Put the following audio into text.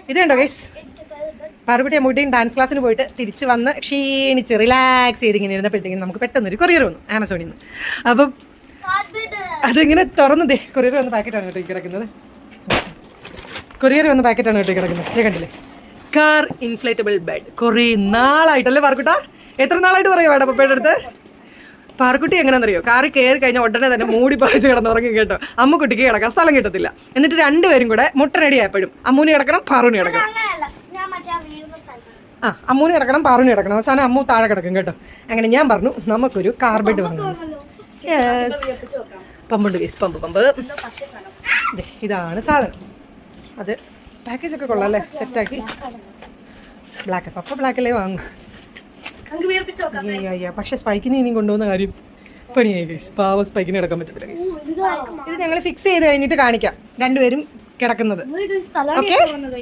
ഇത് കണ്ടോ guys, Parukutty അമ്മൂട്ടിയും dance ക്ലാസ്സിന് പോയിട്ട് തിരിച്ച് വന്ന് ക്ഷീണിച്ച് റിലാക്സ് ചെയ്തിങ്ങനെ ഇരുന്നപ്പോഴത്തേക്കും നമുക്ക് പെട്ടെന്നൊരു കൊറിയർ വന്നു ആമസോണിൽ നിന്ന്. അപ്പം അതിങ്ങനെ തുറന്നതേ കൊറിയർ വന്ന പാക്കറ്റാണ് കേട്ടോ കിടക്കുന്നത്. കൊറിയർ വന്ന പാക്കറ്റാണ് കേട്ടോ കിടക്കുന്നത്. കണ്ടില്ലേ, കാർ ഇൻഫ്ലേറ്റബിൾ ബെഡ്. കുറേ നാളായിട്ടല്ലേ പാറുക്കുട്ടാ? എത്ര നാളായിട്ട് പറയുക വേണ്ട പപ്പയുടെ അടുത്ത്? പാറുക്കുട്ടി എങ്ങനെയാണെന്നറിയോ, കാറിൽ കയറി കഴിഞ്ഞാൽ ഉടനെ തന്നെ മൂടി പായിച്ച് കിടന്നുറങ്ങി കേട്ടോ. അമ്മുക്കുട്ടിക്ക് കിടക്കാൻ സ്ഥലം കിട്ടത്തില്ല. എന്നിട്ട് രണ്ടുപേരും കൂടെ മുട്ടനടി ആയപ്പോഴും അമ്മൂന് കിടക്കണം പാറുവിന് കിടക്കണം. അമ്മൂന് കിടക്കണം പാറുവിന് കിടക്കണം. അവസാനം അമ്മു താഴെ കിടക്കും കേട്ടോ. അങ്ങനെ ഞാൻ പറഞ്ഞു നമുക്കൊരു കാർ ബെഡ് വാങ്ങണം. പമ്പുണ്ട് ഗൈസ്, പമ്പ്. ഇതാണ് സാധനം. അത് പാക്കേജൊക്കെ കൊള്ളാം അല്ലേ, സെറ്റാക്കി. ബ്ലാക്ക് പപ്പ ബ്ലാക്കല്ലേ വാങ്ങും. പക്ഷെ സ്പൈക്കിന് ഇനിയും കൊണ്ടുപോകുന്ന കാര്യം പണിയായി ഗൈസ്. പാവം സ്പൈക്കിന് കിടക്കാൻ പറ്റത്തില്ല ഗൈസ്. ഇത് ഞങ്ങൾ ഫിക്സ് ചെയ്ത് കഴിഞ്ഞിട്ട് കാണിക്കാം രണ്ടുപേരും കിടക്കുന്നത്. ഓക്കെ.